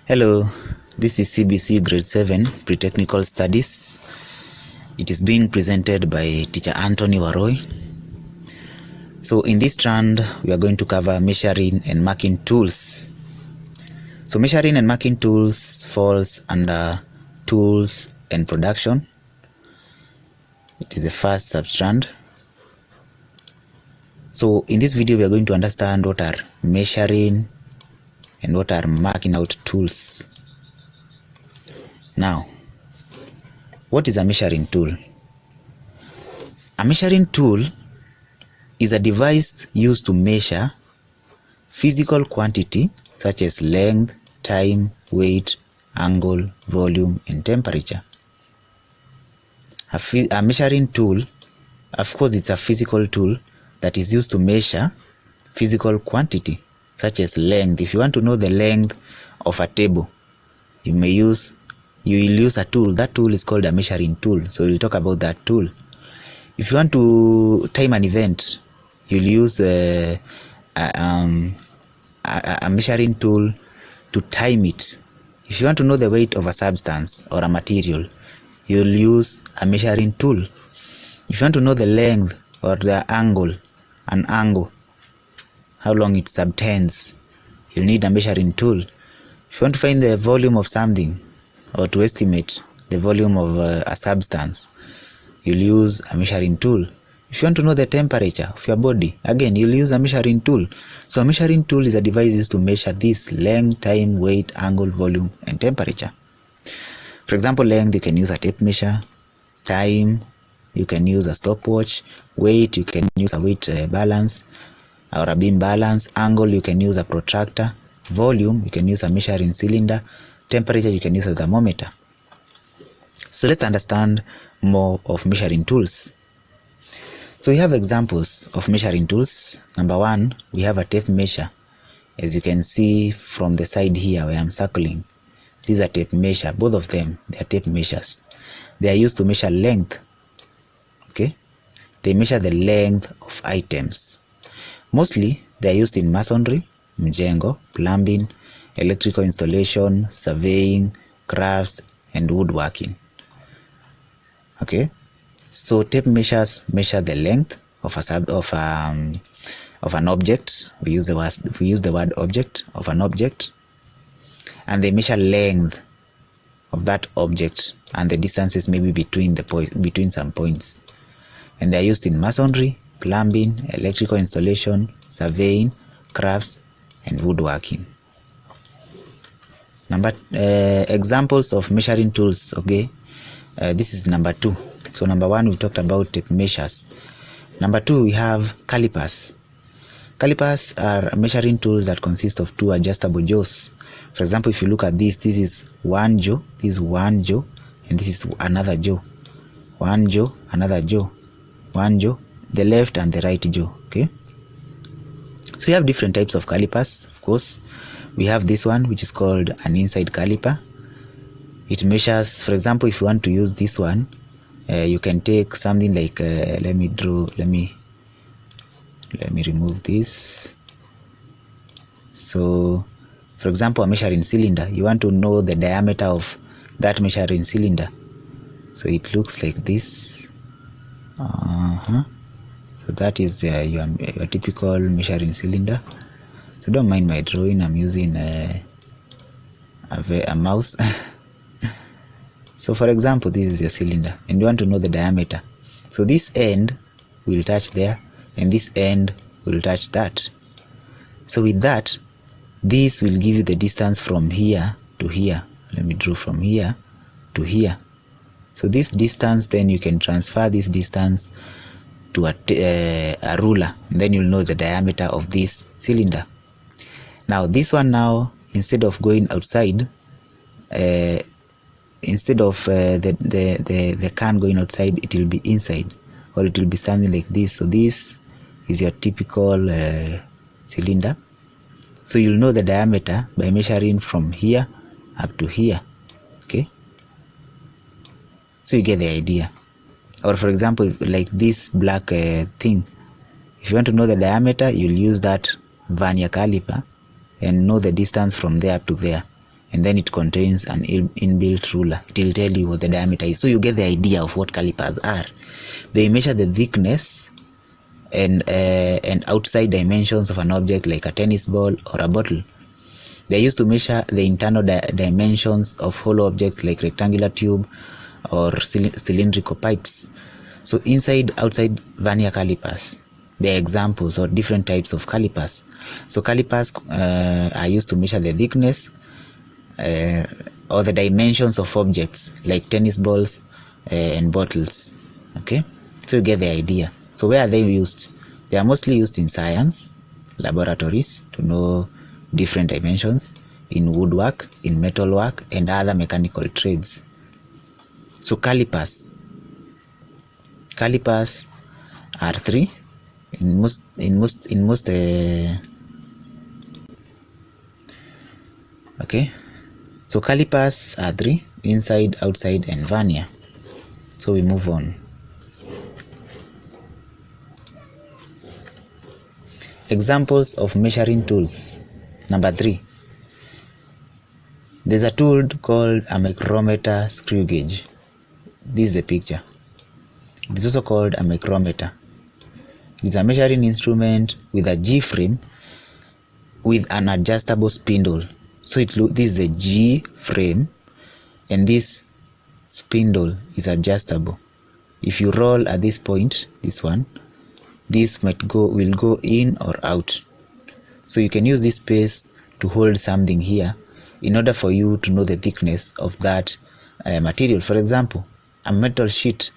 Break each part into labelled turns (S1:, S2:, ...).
S1: Hello, this is CBC Grade 7 Pre-Technical Studies. It is being presented by Teacher Anthony Waroy. So in this strand, we are going to cover measuring and marking tools. So measuring and marking tools falls under tools and production. It is the first substrand. So in this video, we are going to understand what are measuring and what are marking out tools. Now, what is a measuring tool? A measuring tool is a device used to measure physical quantity such as length, time, weight, angle, volume, and temperature. A measuring tool, of course, it's a physical tool that is used to measure physical quantity such as length. If you want to know the length of a table, you will use a tool. That tool is called a measuring tool. So we'll talk about that tool. If you want to time an event, you'll use a measuring tool to time it. If you want to know the weight of a substance or a material, you'll use a measuring tool. If you want to know the length or the angle, how long it subtends, you'll need a measuring tool. If you want to find the volume of something or to estimate the volume of a substance, you'll use a measuring tool. If you want to know the temperature of your body, again, you'll use a measuring tool. So a measuring tool is a device used to measure this length, time, weight, angle, volume, and temperature. For example, length, you can use a tape measure. Time, you can use a stopwatch. Weight, you can use a weight balance or a beam balance. Angle, you can use a protractor. Volume, you can use a measuring cylinder. Temperature, you can use a thermometer. So let's understand more of measuring tools. So we have examples of measuring tools. Number one, we have a tape measure. As you can see from the side here where I'm circling, these are tape measure. Both of them, they are tape measures. They are used to measure length. Okay, they measure the length of items. Mostly, they are used in masonry, mjengo, plumbing, electrical installation, surveying, crafts, and woodworking. Okay, so tape measures measure the length of an object. We use the word object, of an object, and they measure length of that object and the distances maybe between some points. And they are used in masonry, plumbing, electrical installation, surveying, crafts, and woodworking. Examples of measuring tools. Okay, this is number two. So number one, we talked about tape measures. Number two, we have calipers. Calipers are measuring tools that consist of two adjustable jaws. For example, if you look at this is one jaw, this is one jaw, and this is another jaw. One jaw, another jaw, one jaw, the left and the right jaw. Okay, so you have different types of calipers. Of course, we have this one, which is called an inside caliper. It measures, for example, if you want to use this one, you can take something like let me remove this. So for example, a measuring cylinder, you want to know the diameter of that measuring cylinder. So it looks like this. So that is your typical measuring cylinder. So don't mind my drawing, I'm using a mouse. So for example, this is a cylinder and you want to know the diameter. So this end will touch there and this end will touch that. So with that, this will give you the distance from here to here. Let me draw from here to here. So this distance, then you can transfer this distance to a ruler, and then you'll know the diameter of this cylinder. Now this one, now instead of going outside, instead of the can going outside, it will be inside, or it will be something like this. So this is your typical cylinder. So you'll know the diameter by measuring from here up to here. Okay, so you get the idea. Or for example, like this black thing, if you want to know the diameter, you'll use that vernier caliper and know the distance from there up to there. and then it contains an inbuilt ruler. It will tell you what the diameter is. So you get the idea of what calipers are. They measure the thickness and outside dimensions of an object like a tennis ball or a bottle. They are used to measure the internal dimensions of hollow objects like rectangular tube or cylindrical pipes. So inside, outside vernier calipers, there are examples or different types of calipers. So calipers are used to measure the thickness or the dimensions of objects like tennis balls and bottles. Okay, so you get the idea. So where are they used? They are mostly used in science laboratories to know different dimensions, in woodwork, in metalwork, and other mechanical trades. So calipers are three in most okay. So calipers are three: inside, outside, and vernier. So we move on. Examples of measuring tools. Number 3. There's a tool called a micrometer screw gauge. This is a picture. It is also called a micrometer. It is a measuring instrument with a G frame with an adjustable spindle. So this is a G frame, and this spindle is adjustable. If you roll at this point, this one, this will go in or out. So you can use this space to hold something here in order for you to know the thickness of that material. For example, a metal sheet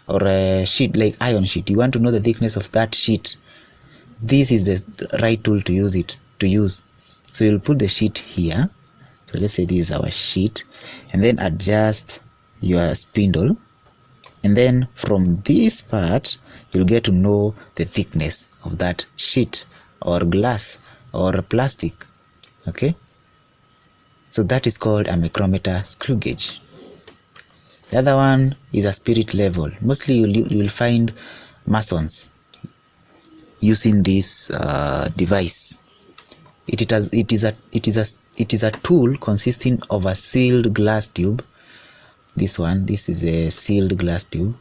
S1: or a sheet like iron sheet. You want to know the thickness of that sheet. This is the right tool to use. So you'll put the sheet here. So let's say this is our sheet, and then adjust your spindle, and then from this part you'll get to know the thickness of that sheet or glass or plastic. Okay, so that is called a micrometer screw gauge. The other one is a spirit level. Mostly you will find masons using this device. It is a tool consisting of a sealed glass tube. This is a sealed glass tube,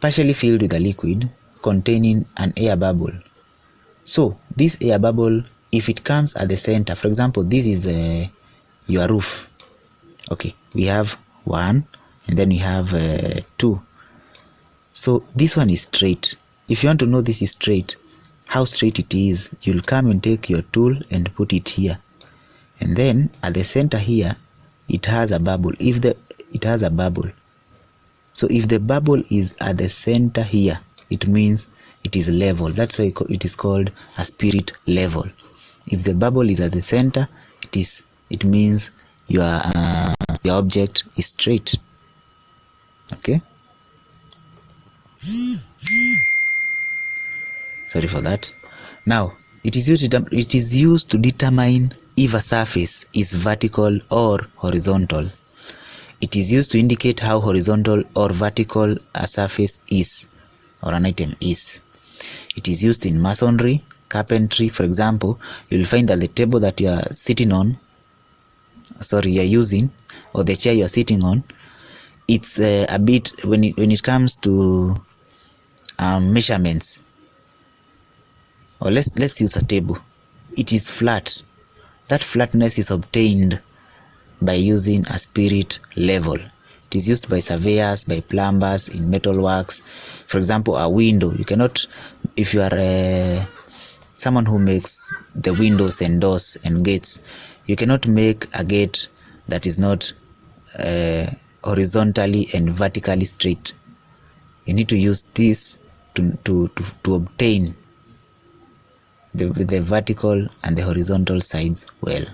S1: partially filled with a liquid containing an air bubble. So this air bubble, if it comes at the center, for example, this is your roof. Okay, we have 1 and then we have 2. So this one is straight. If you want to know this is straight, how straight it is, you'll come and take your tool and put it here, and then at the center here it has a bubble. It has a bubble. So if the bubble is at the center here, it means it is level. That's why it is called a spirit level. If the bubble is at the center, it means your object is straight. Okay, sorry for that. Now it is used to determine if a surface is vertical or horizontal. It is used to indicate how horizontal or vertical a surface is or an item is. It is used in masonry, carpentry. For example, you'll find that the table that you are using, or the chair you are sitting on, it's a bit, when it comes to measurements, or let's use a table. It is flat. That flatness is obtained by using a spirit level. It is used by surveyors, by plumbers, in metalworks. For example, a window, you cannot, if you are someone who makes the windows and doors and gates, you cannot make a gate that is not horizontally and vertically straight. You need to use this to obtain the vertical and the horizontal sides well.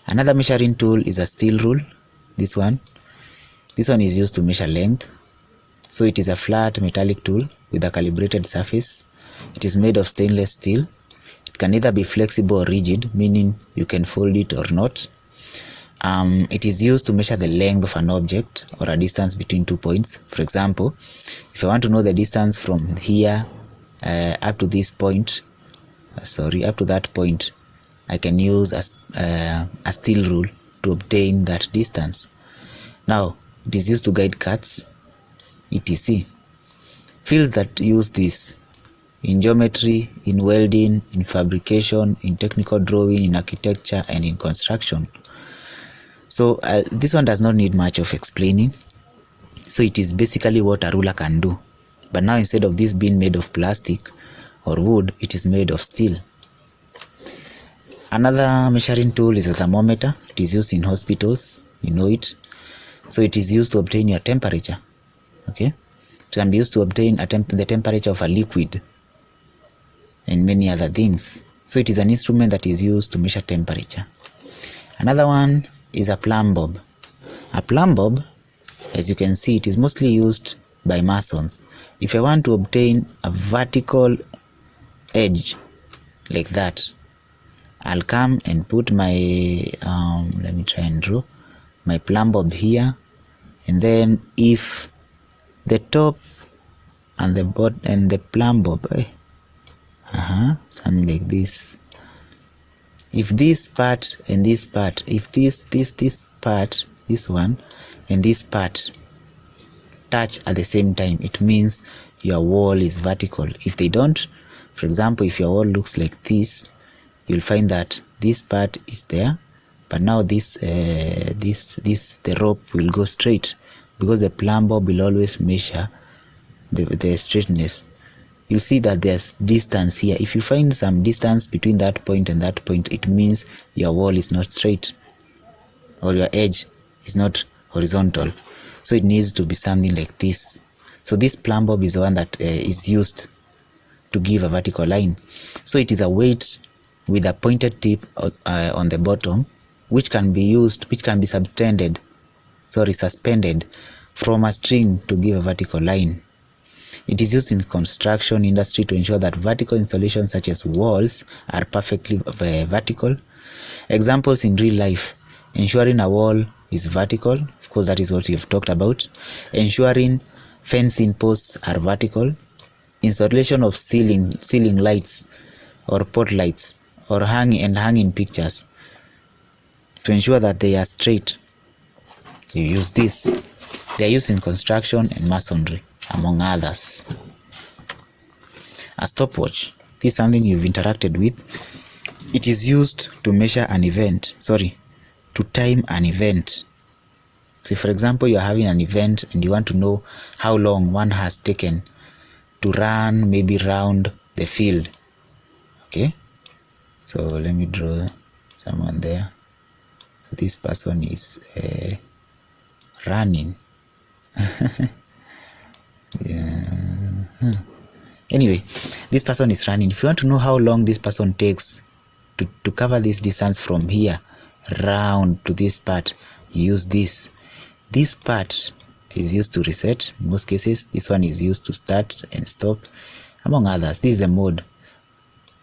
S1: Another measuring tool is a steel rule. This one is used to measure length. So it is a flat metallic tool with a calibrated surface. It is made of stainless steel. It can either be flexible or rigid, meaning you can fold it or not. It is used to measure the length of an object or a distance between 2 points. For example, if I want to know the distance from here up to this point, up to that point, I can use a steel rule to obtain that distance. Now, it is used to guide cuts, etc. Fields that use this in geometry, in welding, in fabrication, in technical drawing, in architecture, and in construction. So this one does not need much of explaining. So it is basically what a ruler can do. But now instead of this being made of plastic or wood, it is made of steel. Another measuring tool is a thermometer. It is used in hospitals, you know it. So it is used to obtain your temperature. Okay, it can be used to obtain the temperature of a liquid and many other things. So it is an instrument that is used to measure temperature. Another one is a plumb bob. A plumb bob, as you can see, it is mostly used by masons. If I want to obtain a vertical edge like that, I'll come and put my let me try and draw my plumb bob here, and then if the top and the bottom and the plumb bob something like this, if this part and this part, if this part, this one and this part touch at the same time, it means your wall is vertical. If they don't, for example, if your wall looks like this, you'll find that this part is there, but now the rope will go straight, because the plumb bob will always measure the straightness. You'll see that there's distance here. If you find some distance between that point and that point, it means your wall is not straight or your edge is not horizontal. So it needs to be something like this. So this plumb bob is the one that is used to give a vertical line. So it is a weight with a pointed tip on the bottom, which can be suspended from a string to give a vertical line. It is used in construction industry to ensure that vertical installations such as walls are perfectly vertical. Examples in real life: ensuring a wall is vertical, of course that is what we have talked about. Ensuring fencing posts are vertical. Installation of ceiling lights or pot lights, or hanging pictures to ensure that they are straight. So you use this. They are used in construction and masonry, among others. A stopwatch. This is something you've interacted with. It is used to measure an event, to time an event. So for example, you are having an event and you want to know how long one has taken to run maybe round the field. Okay, so let me draw someone there. So this person is running. Anyway, this person is running. If you want to know how long this person takes to cover this distance from here round to this part, you use this. This part is used to reset in most cases. This one is used to start and stop, among others. This is the mode.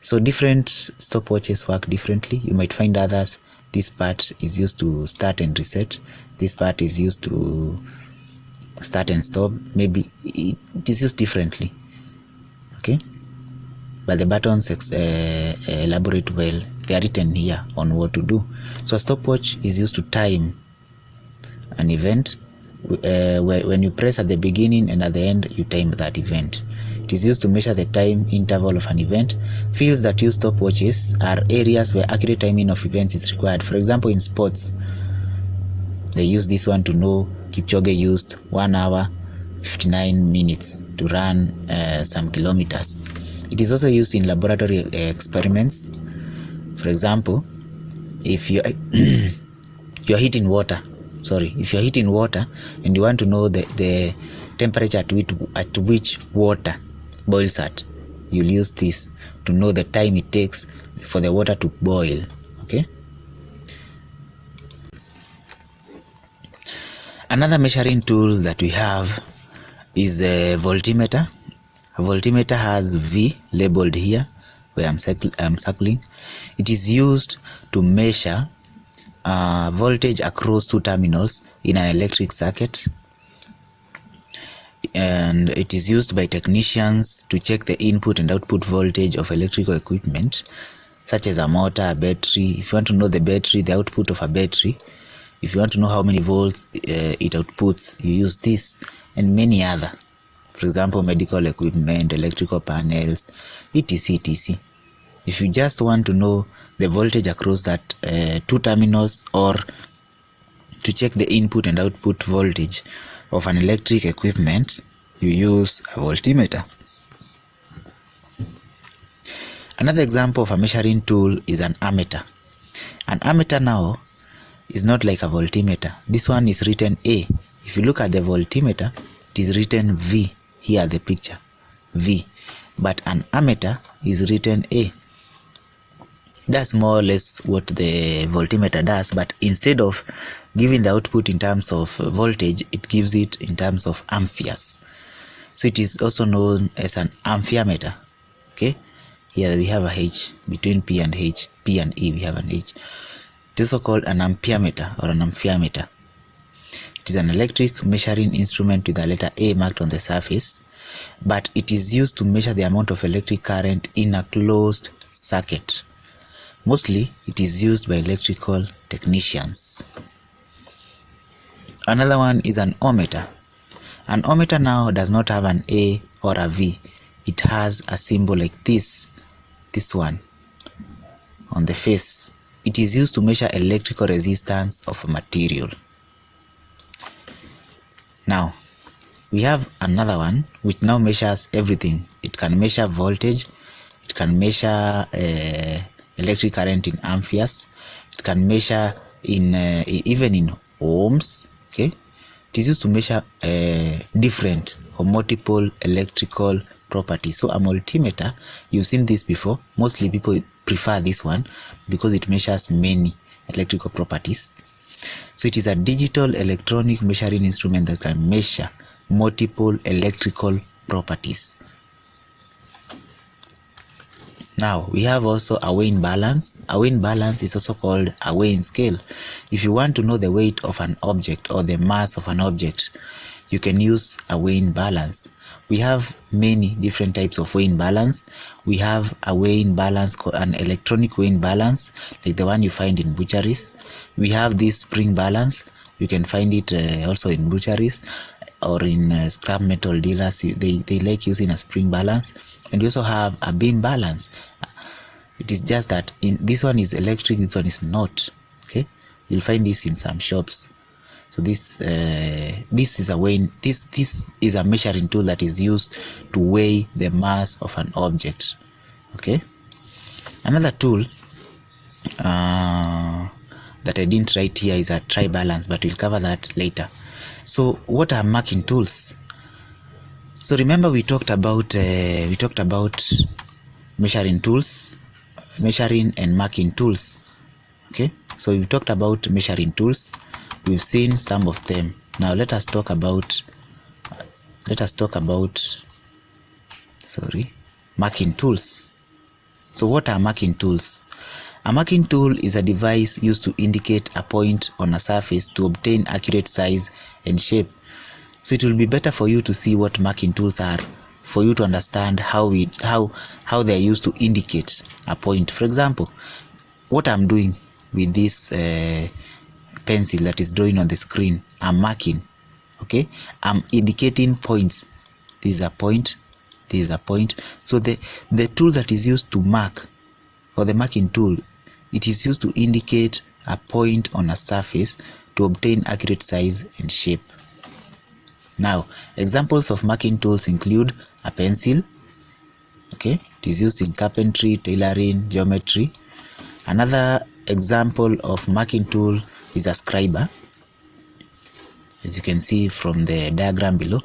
S1: So different stopwatches work differently. You might find others. This part is used to start and reset. This part is used to start and stop. Maybe it is used differently. Okay, but the buttons elaborate well. They are written here on what to do. So a stopwatch is used to time an event. When you press at the beginning and at the end, you time that event. It is used to measure the time interval of an event. Fields that use stopwatches are areas where accurate timing of events is required. For example, in sports, they use this one to know Kipchoge used 1 hour 59 minutes to run some kilometers. It is also used in laboratory experiments. For example, if you're heating water, and you want to know the temperature at which water boils at, you'll use this to know the time it takes for the water to boil. Okay. Another measuring tool that we have is a voltmeter. A voltmeter has V labeled here where I'm circling. It is used to measure voltage across two terminals in an electric circuit, and it is used by technicians to check the input and output voltage of electrical equipment. such as a motor, a battery. If you want to know the battery, the output of a battery, if you want to know how many volts it outputs, you use this, and many other. For example, medical equipment, electrical panels, etc, etc. If you just want to know the voltage across that two terminals, or to check the input and output voltage of an electric equipment, you use a voltmeter. Another example of a measuring tool is an ammeter. An ammeter now is not like a voltmeter. This one is written A. If you look at the voltmeter, it is written V. Here the picture, V. But an ammeter is written A. That's more or less what the voltmeter does, but instead of giving the output in terms of voltage, it gives it in terms of amperes. So it is also known as an amperemeter. Okay, here we have a H between P and H, P and E we have an H. It is also called an amperemeter or an amperemeter. It is an electric measuring instrument with the letter A marked on the surface, but it is used to measure the amount of electric current in a closed circuit. Mostly, it is used by electrical technicians. Another one is an ohmmeter. An ohmmeter now does not have an A or a V. It has a symbol like this one on the face. It is used to measure electrical resistance of a material. Now, we have another one which now measures everything. It can measure voltage, it can measure electric current in amperes, it can measure in even in ohms. Okay, it is used to measure different or multiple electrical properties. So a multimeter, you've seen this before. Mostly people prefer this one because it measures many electrical properties. So it is a digital electronic measuring instrument that can measure multiple electrical properties. Now we have also a weighing balance. A weighing balance is also called a weighing scale. If you want to know the weight of an object or the mass of an object, you can use a weighing balance. We have many different types of weighing balance. We have a weighing balance, an electronic weighing balance, like the one you find in butcheries. We have this spring balance. You can find it also in butcheries or in scrap metal dealers. They like using a spring balance. And we also have a beam balance. It is just that this one is electric, this one is not. Okay, you'll find this in some shops. So this is a weighing. This is a measuring tool that is used to weigh the mass of an object. Okay. Another tool that I didn't write here is a tri-balance, but we'll cover that later. So what are marking tools? So remember we talked about measuring tools, measuring and marking tools. Okay. So we talked about measuring tools. We've seen some of them. Now let us talk about marking tools. So what are marking tools? A marking tool is a device used to indicate a point on a surface to obtain accurate size and shape. So it will be better for you to see what marking tools are, for you to understand how they are used to indicate a point. For example, what I'm doing with this pencil that is drawing on the screen, I'm marking. Okay, I'm indicating points. This is a point, this is a point. So the tool that is used to mark, or the marking tool, it is used to indicate a point on a surface to obtain accurate size and shape. Now, examples of marking tools include a pencil. Okay, it is used in carpentry, tailoring, geometry. Another example of marking tool is a scriber, as you can see from the diagram below.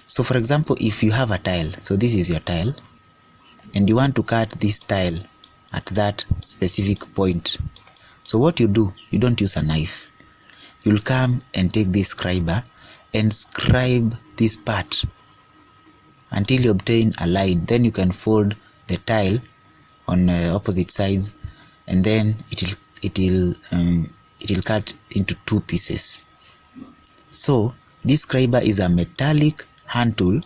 S1: So for example, if you have a tile, so this is your tile, and you want to cut this tile at that specific point, so what you do, you don't use a knife. You'll come and take this scriber and scribe this part until you obtain a line. Then you can fold the tile on opposite sides, and then it will cut into two pieces. So this scriber is a metallic hand tool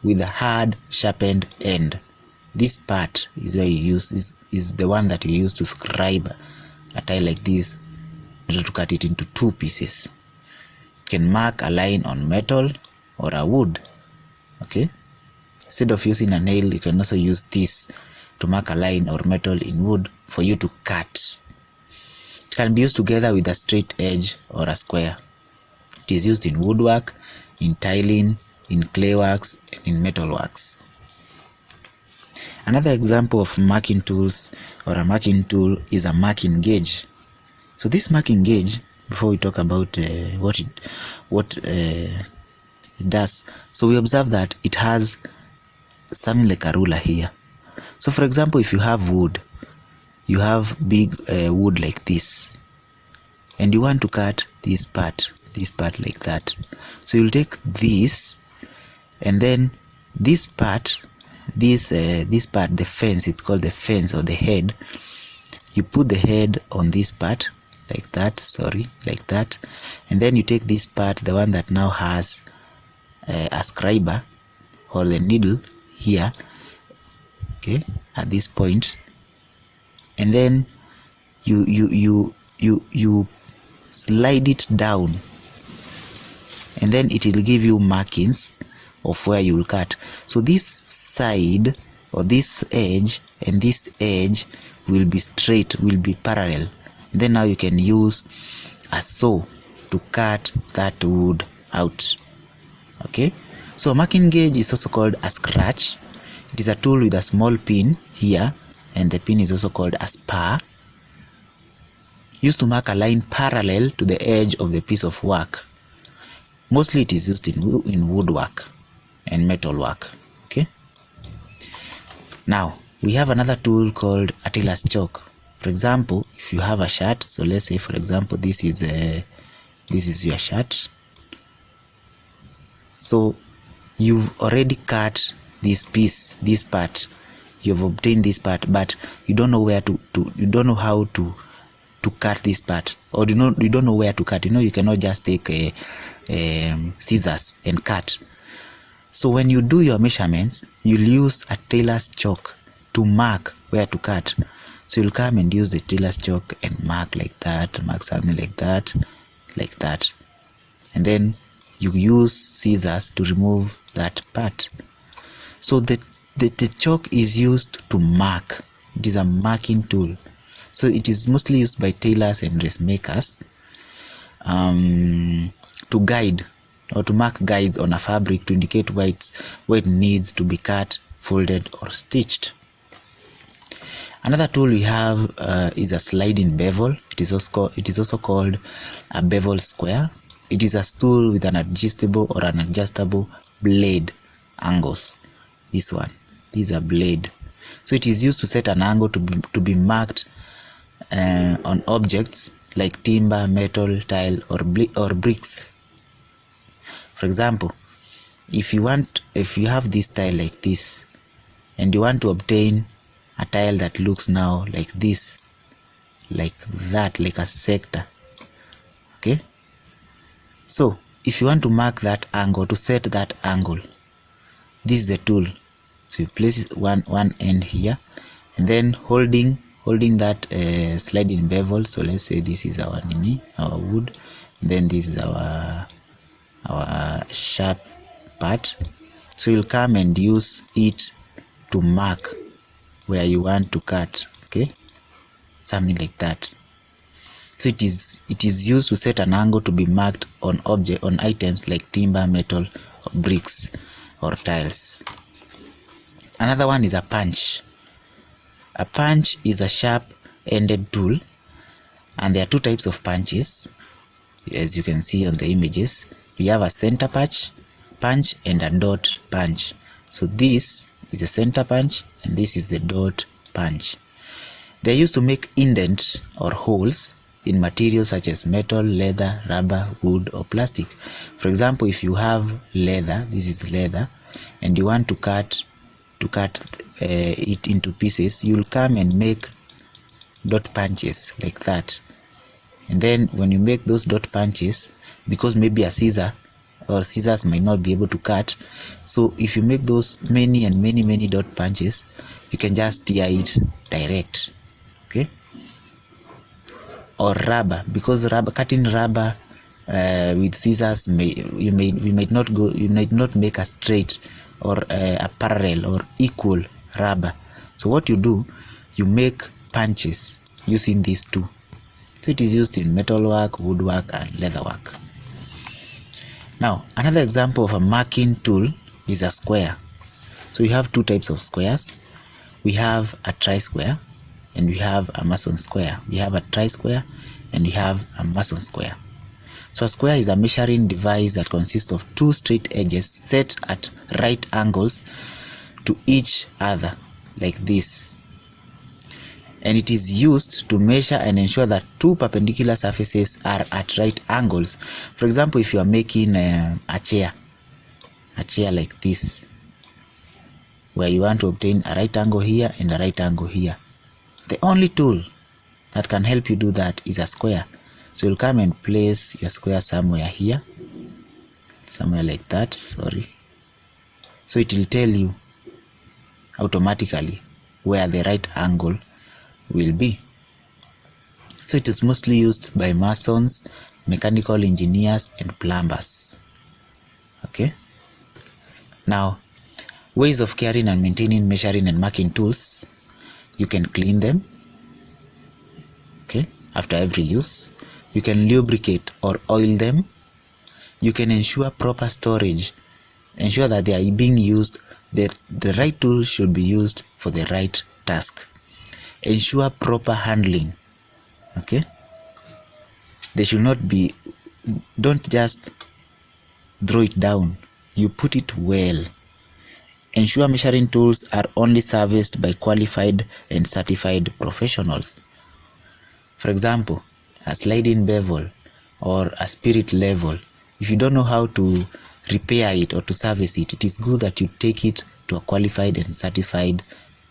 S1: with a hard sharpened end. this part is where you use is the one that you use to scribe a tile like this, in order to cut it into 2 pieces. You can mark a line on metal or a wood. Okay, instead of using a nail, you can also use this to mark a line or metal in wood for you to cut. It can be used together with a straight edge or a square. It is used in woodwork, in tiling, in clayworks, and in metalworks. Another example of marking tools or a marking tool is a marking gauge. So this marking gauge, before we talk about what it does, so we observe that it has something like a ruler here. So for example, if you have wood, you have big wood like this, and you want to cut this part like that. So you'll take this, and then this part, the fence, it's called the fence or the head. You put the head on this part like that, like that, and then you take this part, the one that now has a scriber or the needle here, okay, at this point, and then you slide it down, and then it will give you markings of where you will cut. So this side or this edge and this edge will be straight, will be parallel. Then now you can use a saw to cut that wood out. Okay, so a marking gauge is also called a scratch. It is a tool with a small pin here, and the pin is also called a spur, used to mark a line parallel to the edge of the piece of work. Mostly it is used in woodwork and metalwork. Okay, now we have another tool called a tailor's chalk. For example, if you have a shirt, so let's say for example this is your shirt. So you've already cut this piece, this part, you've obtained this part, but you don't know where you don't know how to cut this part, or you don't know where to cut. You cannot just take scissors and cut. So when you do your measurements, you'll use a tailor's chalk to mark where to cut. So you'll come and use the tailor's chalk and mark like that, mark something like that, and then you use scissors to remove that part. So the chalk is used to mark. It is a marking tool. So it is mostly used by tailors and dressmakers to guide or to mark guides on a fabric to indicate where it needs to be cut, folded, or stitched. Another tool we have is a sliding bevel. It is also called a bevel square. It is a stool with an adjustable blade angles. This one, these are blade. So it is used to set an angle to be marked on objects like timber, metal, tile, or bricks. For example, if you have this tile like this, and you want to obtain a tile that looks now like this, like that, like a sector. Okay, so if you want to mark that angle, to set that angle, this is the tool. So you place one end here, and then holding that sliding bevel. So let's say this is our wood, and then this is our sharp part. So you'll come and use it to mark where you want to cut. Okay, something like that. So it is used to set an angle to be marked on items like timber, metal, or bricks, or tiles. Another one is a punch. A punch is a sharp-ended tool, and there are two types of punches, as you can see on the images. We have a center punch and a dot punch. So this is a center punch, and this is the dot punch. They are used to make indents or holes in materials such as metal, leather, rubber, wood, or plastic. For example, if you have leather, this is leather, and you want to cut it into pieces, you'll come and make dot punches like that. And then when you make those dot punches, because maybe a scissor or scissors might not be able to cut. So if you make those many dot punches, you can just tear it direct. Okay. Or rubber, because cutting rubber with scissors you might not make a straight or a parallel or equal rubber. So what you do, you make punches using these two. So it is used in metalwork, woodwork, and leatherwork. Now another example of a marking tool is a square. So we have two types of squares. We have a tri-square and we have a Mason square. We have a tri-square and we have a Mason square. So a square is a measuring device that consists of two straight edges set at right angles to each other, like this. And it is used to measure and ensure that two perpendicular surfaces are at right angles. For example, if you are making a chair like this, where you want to obtain a right angle here and a right angle here, the only tool that can help you do that is a square. So you'll come and place your square somewhere here, somewhere like that, sorry. So it will tell you automatically where the right angle will be. So it is mostly used by masons, mechanical engineers, and plumbers. Okay. Now, ways of carrying and maintaining measuring and marking tools: you can clean them, okay, after every use. You can lubricate or oil them. You can ensure proper storage, ensure that they are being used, the right tool should be used for the right task. Ensure proper handling, okay. They should not be, don't just throw it down, you put it well. Ensure measuring tools are only serviced by qualified and certified professionals. For example, a sliding bevel or a spirit level, if you don't know how to repair it or to service it, it is good that you take it to a qualified and certified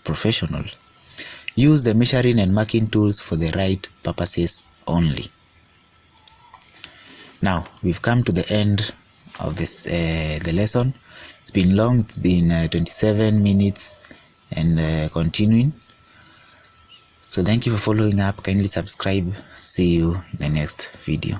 S1: professional. Use the measuring and marking tools for the right purposes only. Now we've come to the end of this the lesson. It's been long, it's been 27 minutes and continuing. So thank you for following up. Kindly subscribe. See you in the next video.